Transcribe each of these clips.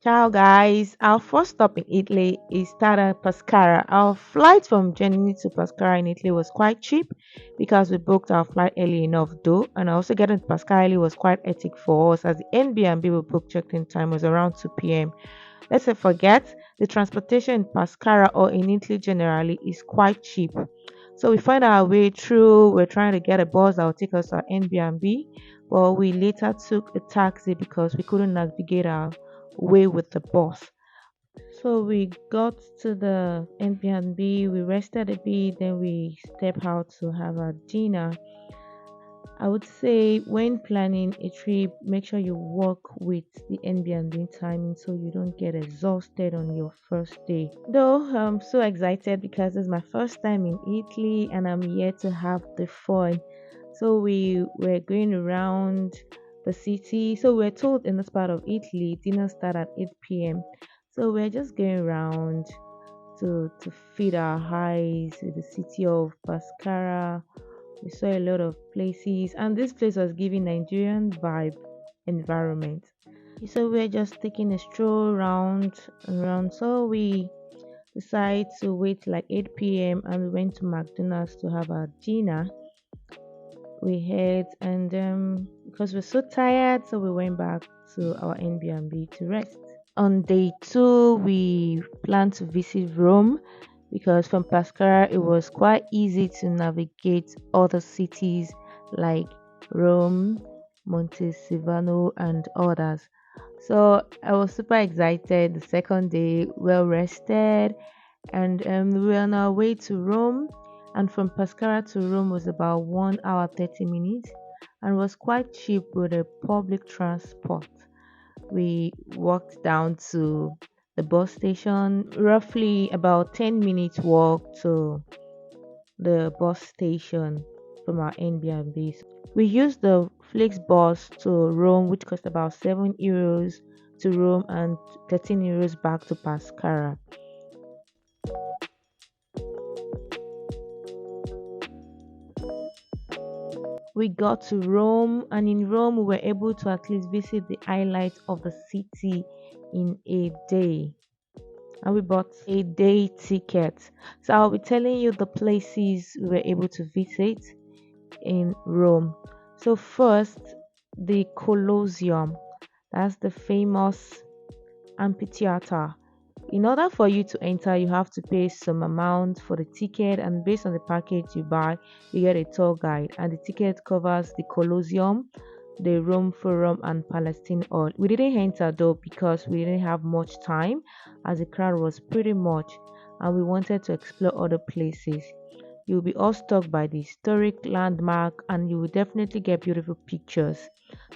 Ciao guys, our first stop in Italy is Stata Pescara. Our flight from Germany to Pescara in Italy was quite cheap because we booked our flight early enough though, and also getting to Pescara early was quite hectic for us as the Airbnb we booked check-in time was around 2 p.m. Let's not forget the transportation in Pescara or in Italy generally is quite cheap. So we find our way through, we're trying to get a bus that will take us to our Airbnb, but we later took a taxi because we couldn't navigate our way with the bus. So we got to the Airbnb, we rested a bit, then we stepped out to have our dinner. I would say when planning a trip, make sure you work with the Airbnb timing so you don't get exhausted on your first day. Though I'm so excited because it's my first time in Italy and I'm here to have the fun. So we were going around the city. So we're told in this part of Italy, dinner start at 8 p.m. So we're just going around to feed our eyes with the city of Pescara. We saw a lot of places, and this place was giving Nigerian vibe environment. So we're just taking a stroll around and around. So we decided to wait like 8 p.m. and we went to McDonald's to have our dinner. We had, and because we're so tired, so we went back to our Airbnb to rest. On day two, we planned to visit Rome because from Pescara it was quite easy to navigate other cities like Rome, Monte Silvano, and others. So I was super excited. The second day, well rested, and we were on our way to Rome. And from Pescara to Rome was about 1 hour 30 minutes, and was quite cheap with a public transport. We walked down to the bus station, roughly about 10 minutes walk to the bus station from our Airbnb. We used the Flix bus to Rome, which cost about 7 euros to Rome and 13 euros back to Pescara. We got to Rome, and in Rome, we were able to at least visit the highlights of the city in a day. And we bought a day ticket. So I'll be telling you the places we were able to visit in Rome. So first, the Colosseum. That's the famous amphitheater. In order for you to enter, you have to pay some amount for the ticket, and based on the package you buy, you get a tour guide. And the ticket covers the Colosseum, the Rome Forum, and Palestine Hall. We didn't enter though because we didn't have much time, as the crowd was pretty much, and we wanted to explore other places. You'll be awestruck by the historic landmark, and you will definitely get beautiful pictures.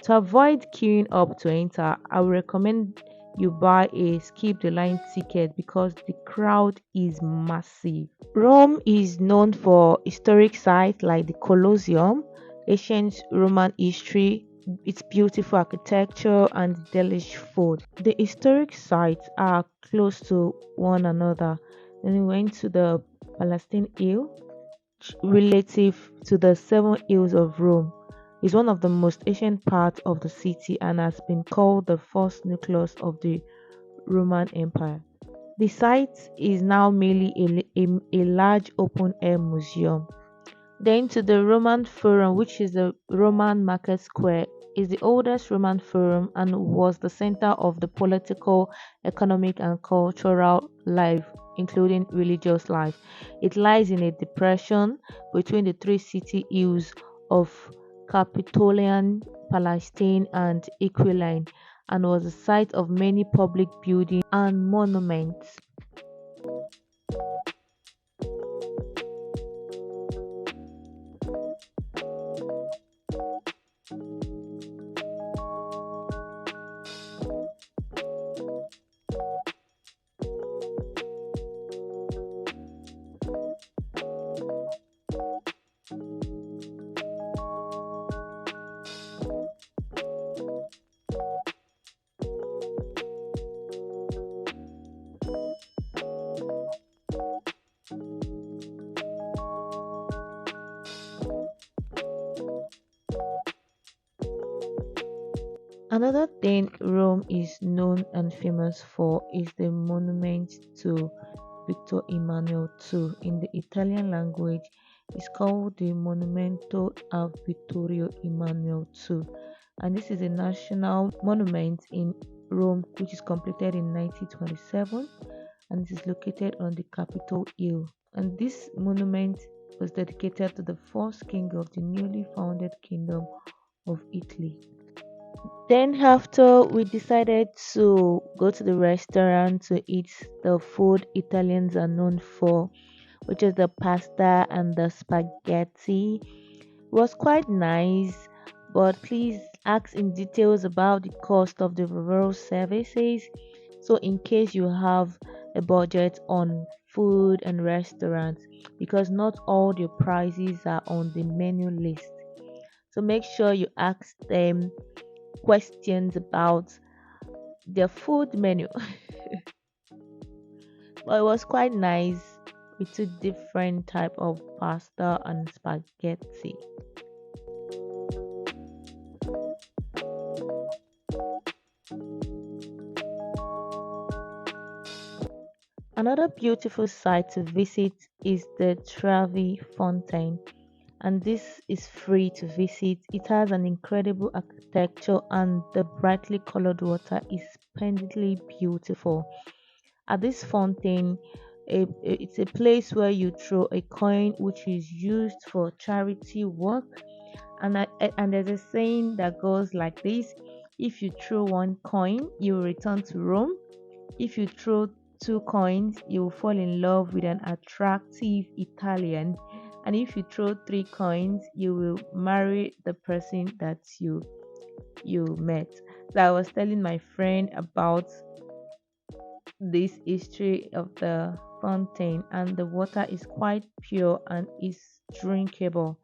To avoid queuing up to enter, I would recommend you buy a skip the line ticket because the crowd is massive. Rome is known for historic sites like the Colosseum, ancient Roman history, its beautiful architecture, and delicious food. The historic sites are close to one another. Then we went to the Palestine Hill, relative to the seven hills of Rome, is one of the most ancient parts of the city and has been called the first nucleus of the Roman Empire. The site is now merely a large open air museum. Then to the Roman Forum, which is the Roman market square, is the oldest Roman forum and was the center of the political, economic, and cultural life, including religious life. It lies in a depression between the three city hills of Capitolian, Palestine, and Aquiline, and was the site of many public buildings and monuments. Another thing Rome is known and famous for is the monument to Victor Emmanuel II. In the Italian language, it's called the Monumento a Vittorio Emmanuel II. And this is a national monument in Rome which is completed in 1927 and it is located on the Capitol Hill. And this monument was dedicated to the first king of the newly founded kingdom of Italy. Then after we decided to go to the restaurant to eat the food Italians are known for, which is the pasta and the spaghetti. It was quite nice, but please ask in details about the cost of the rural services. So in case you have a budget on food and restaurants, because not all the prices are on the menu list. So make sure you ask them questions about their food menu. But it was quite nice. We took different type of pasta and spaghetti. Another beautiful site to visit is the Travi Fountain, and this is free to visit. It has an incredible architecture, and the brightly colored water is splendidly beautiful. At this fountain, it's a place where you throw a coin which is used for charity work. And there's a saying that goes like this: if you throw one coin, you will return to Rome. If you throw two coins, you will fall in love with an attractive Italian. And if you throw three coins, you will marry the person that you met. So I was telling my friend about this history of the fountain, and the water is quite pure and is drinkable.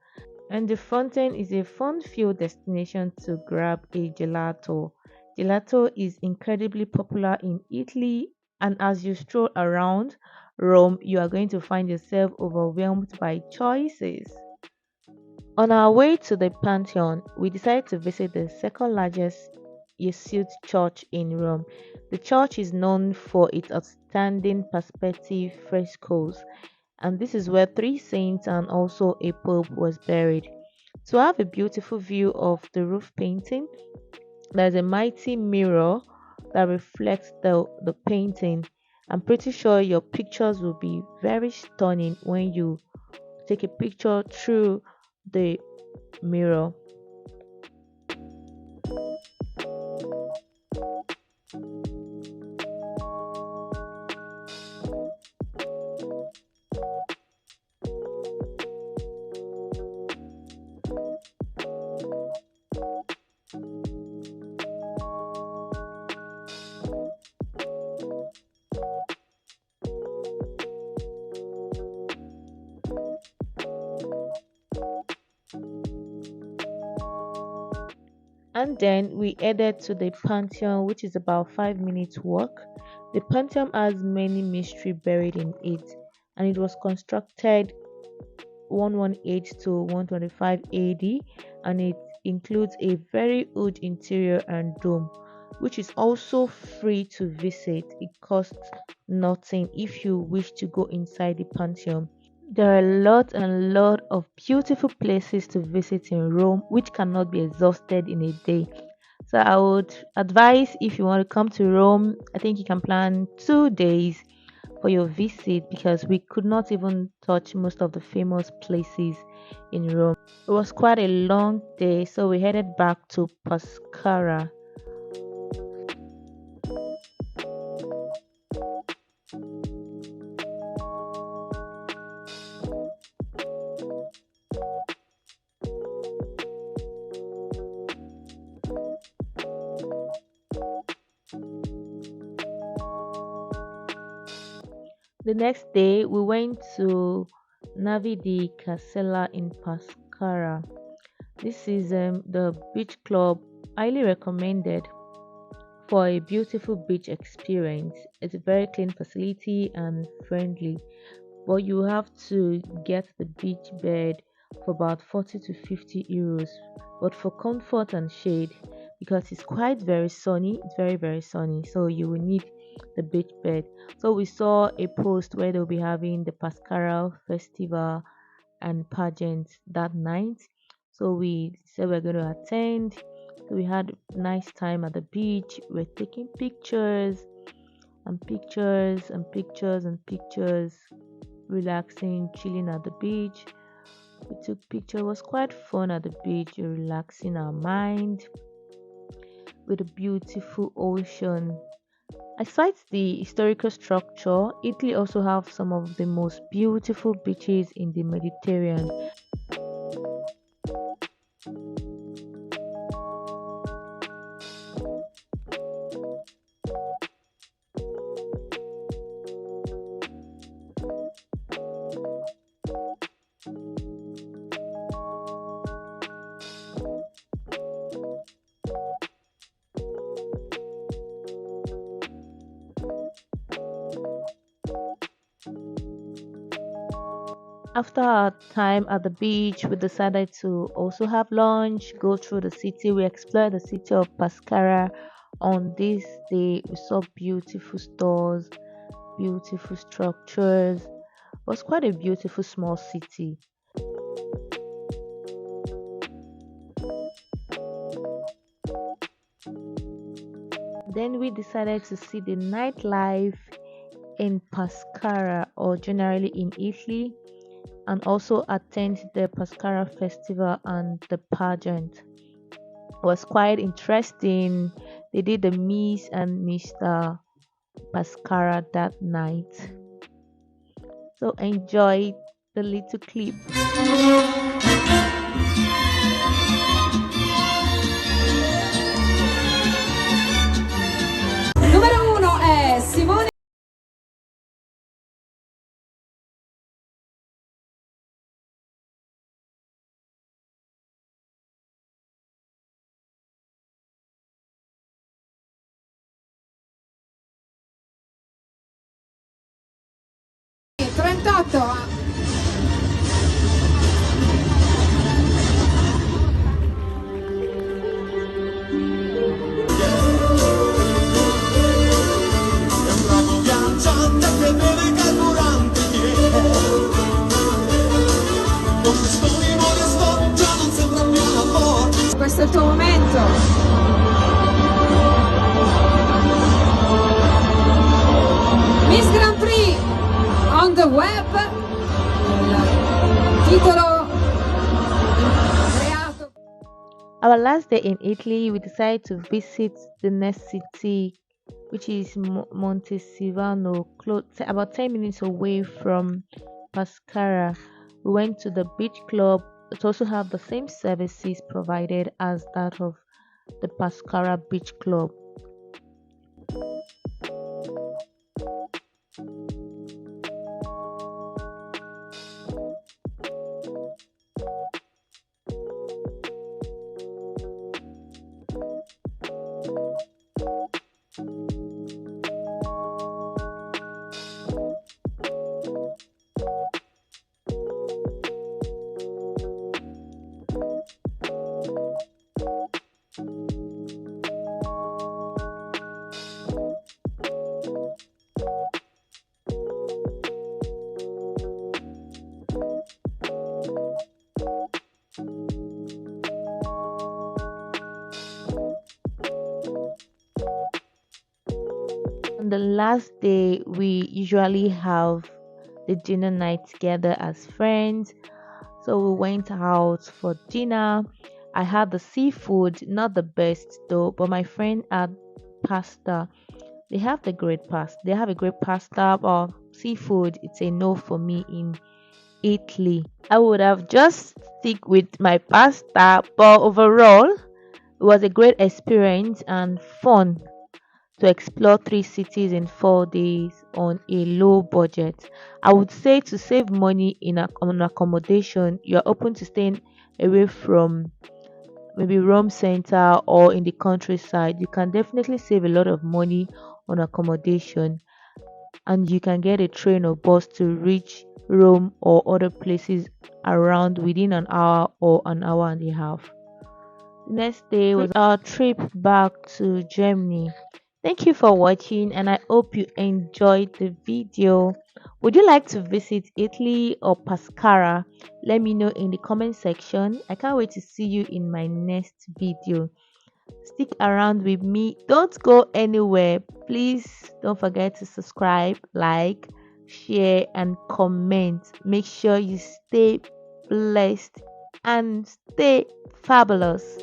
And the fountain is a fun-filled destination to grab a gelato. Gelato is incredibly popular in Italy, and as you stroll around Rome, you are going to find yourself overwhelmed by choices. On our way to the Pantheon, we decided to visit the second largest Jesuit church in Rome. The church is known for its outstanding perspective frescoes, and this is where three saints and also a pope was buried. To have a beautiful view of the roof painting, there's a mighty mirror that reflects the painting. I'm pretty sure your pictures will be very stunning when you take a picture through the mirror. And then we headed to the Pantheon, which is about 5 minutes walk. The Pantheon has many mystery buried in it, and it was constructed 118 to 125 AD, and it includes a very old interior and dome, which is also free to visit. It costs nothing if you wish to go inside the Pantheon. There are a lot and a lot of beautiful places to visit in Rome, which cannot be exhausted in a day. So I would advise if you want to come to Rome, I think you can plan 2 days for your visit because we could not even touch most of the famous places in Rome. It was quite a long day, so we headed back to Pescara. The next day, we went to Navi di Casella in Pescara. This is the beach club, highly recommended for a beautiful beach experience. It's a very clean facility and friendly, but you have to get the beach bed for about 40 to 50 euros. But for comfort and shade, because it's quite very sunny. It's very very sunny, so you will need the beach bed. So we saw a post where they'll be having the Pascara festival and pageant that night. So we said we're going to attend. So we had a nice time at the beach. We're taking pictures and pictures and pictures and pictures, relaxing, chilling at the beach. We took pictures. It was quite fun at the beach, relaxing our mind with a beautiful ocean. Aside the historical structure, Italy also have some of the most beautiful beaches in the Mediterranean. After our time at the beach, we decided to also have lunch, go through the city. We explored the city of Pescara. On this day, we saw beautiful stores, beautiful structures. It was quite a beautiful small city. Then we decided to see the nightlife in Pescara, or generally in Italy, and also attend the Pescara festival and the pageant. It was quite interesting. They did the Miss and Mr. Pescara that night. So enjoy the little clip. Numero uno è Simone. 38. Sembravo viaggiante che beve carburante. Con questo limone sfoggia non sembra più una porta. Questo è il tuo momento. Miss Grand Prix on the web. Il titolo creato. Our last day in Italy, we decided to visit the next city, which is Monte Silvano, about 10 minutes away from Pescara. We went to the beach club. It also have the same services provided as that of the Pescara Beach Club. On the last day, we usually have the dinner night together as friends. So we went out for dinner. I had the seafood, not the best though, but my friend had pasta. They have the great pasta. They have a great pasta, or seafood. It's a no for me in Italy. I would have just stick with my pasta, but overall, it was a great experience and fun to explore three cities in 4 days on a low budget. I would say to save money on accommodation, you're open to staying away from maybe Rome Center or in the countryside. You can definitely save a lot of money on accommodation, and you can get a train or bus to reach Rome or other places around within an hour or an hour and a half. The next day was our trip back to Germany. Thank you for watching and I hope you enjoyed the video. Would you like to visit Italy or Pescara? Let me know in the comment section. I can't wait to see you in my next video. Stick around with me. Don't go anywhere. Please don't forget to subscribe, like, share, and comment. Make sure you stay blessed and stay fabulous.